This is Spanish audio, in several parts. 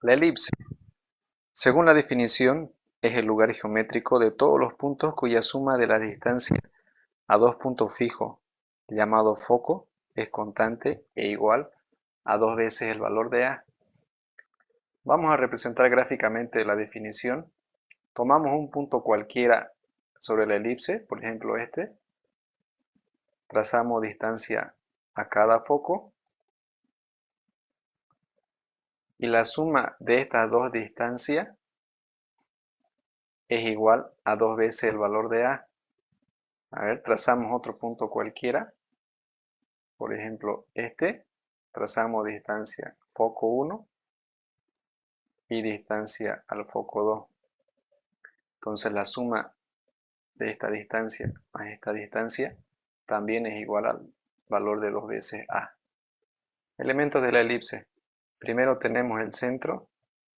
La elipse, según la definición, es el lugar geométrico de todos los puntos cuya suma de la distancia a dos puntos fijos, llamado foco, es constante e igual a dos veces el valor de A. Vamos a representar gráficamente la definición. Tomamos un punto cualquiera sobre la elipse, por ejemplo este. Trazamos distancia a cada foco. Y la suma de estas dos distancias es igual a dos veces el valor de A. A ver, trazamos otro punto cualquiera. Por ejemplo, este. Trazamos distancia foco 1 y distancia al foco 2. Entonces la suma de esta distancia más esta distancia también es igual al valor de dos veces A. Elementos de la elipse. Primero tenemos el centro,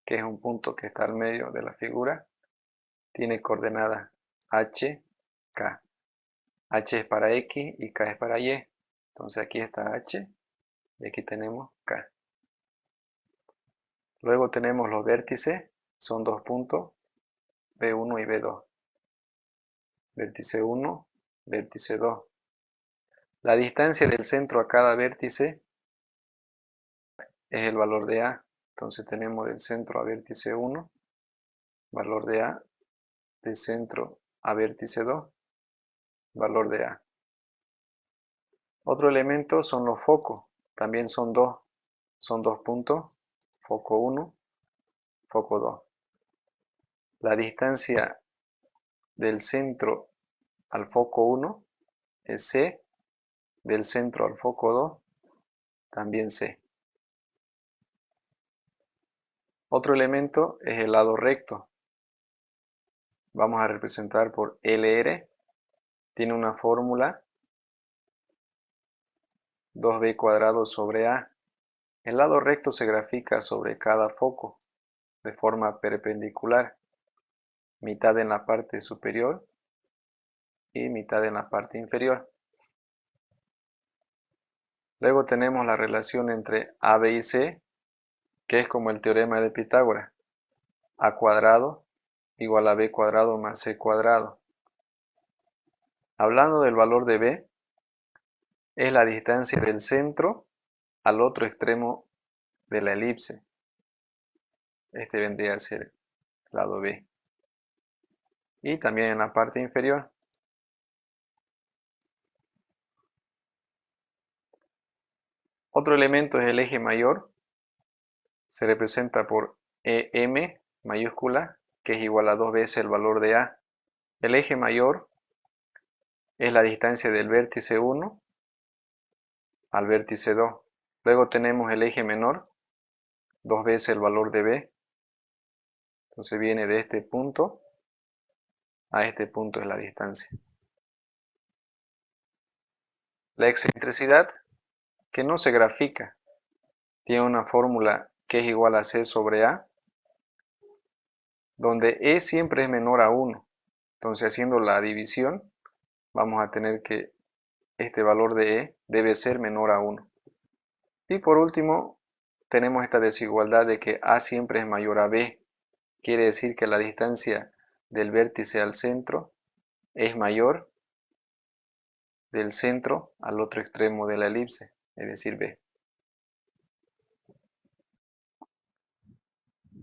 que es un punto que está al medio de la figura. Tiene coordenadas H, K. H es para X y K es para Y. Entonces aquí está H y aquí tenemos K. Luego tenemos los vértices, son dos puntos, B1 y B2. Vértice 1, vértice 2. La distancia del centro a cada vértice es el valor de A. Entonces tenemos del centro a vértice 1, valor de A, del centro a vértice 2, valor de A. Otro elemento son los focos, también son dos puntos, foco 1, foco 2. La distancia del centro al foco 1 es C, del centro al foco 2 también C. Otro elemento es el lado recto. Vamos a representar por LR. Tiene una fórmula 2b cuadrado sobre A. El lado recto se grafica sobre cada foco de forma perpendicular, mitad en la parte superior y mitad en la parte inferior. Luego tenemos la relación entre AB y C, que es como el teorema de Pitágoras. A cuadrado igual a B cuadrado más C cuadrado. Hablando del valor de B, es la distancia del centro al otro extremo de la elipse. Este vendría a ser el lado B. Y también en la parte inferior. Otro elemento es el eje mayor. Se representa por EM mayúscula, que es igual a dos veces el valor de A. El eje mayor es la distancia del vértice 1 al vértice 2. Luego tenemos el eje menor, dos veces el valor de B. Entonces viene de este punto a este punto es la distancia. La excentricidad, que no se grafica, tiene una fórmula que es igual a C sobre A, donde E siempre es menor a 1. Entonces haciendo la división, vamos a tener que este valor de E debe ser menor a 1. Y por último, tenemos esta desigualdad de que A siempre es mayor a B. Quiere decir que la distancia del vértice al centro es mayor del centro al otro extremo de la elipse, es decir, B.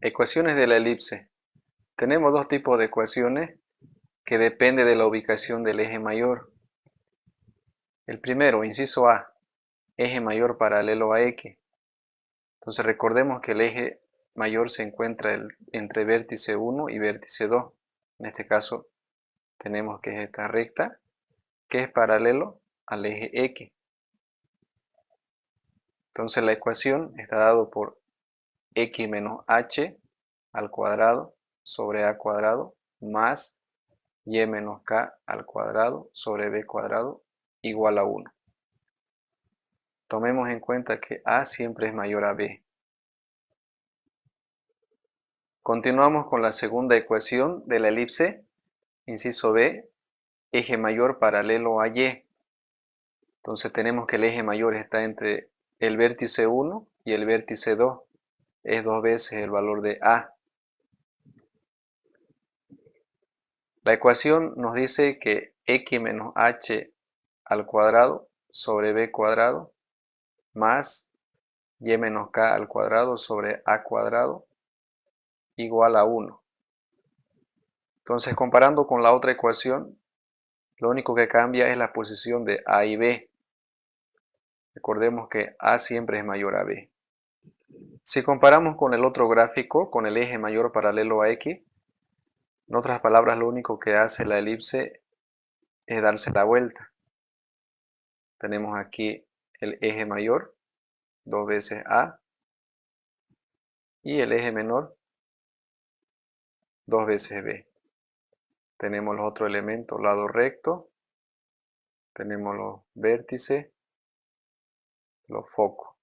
Ecuaciones de la elipse. Tenemos dos tipos de ecuaciones que dependen de la ubicación del eje mayor. El primero, inciso A, eje mayor paralelo a X. Entonces recordemos que el eje mayor se encuentra entre vértice 1 y vértice 2. En este caso tenemos que es esta recta, que es paralelo al eje X. Entonces la ecuación está dado por X menos H al cuadrado sobre A cuadrado más Y menos K al cuadrado sobre B cuadrado igual a 1. Tomemos en cuenta que A siempre es mayor a B. Continuamos con la segunda ecuación de la elipse, inciso B, eje mayor paralelo a Y. Entonces tenemos que el eje mayor está entre el vértice 1 y el vértice 2. es 2 veces el valor de A. La ecuación nos dice que x menos h al cuadrado sobre b cuadrado más y menos k al cuadrado sobre a cuadrado igual a 1. Entonces, comparando con la otra ecuación, lo único que cambia es la posición de a y b. Recordemos que a siempre es mayor a b. Si comparamos con el otro gráfico, con el eje mayor paralelo a x, en otras palabras, lo único que hace la elipse es darse la vuelta. Tenemos aquí el eje mayor, 2 veces a, y el eje menor, 2 veces b. Tenemos los otros elementos, lado recto, tenemos los vértices, los focos.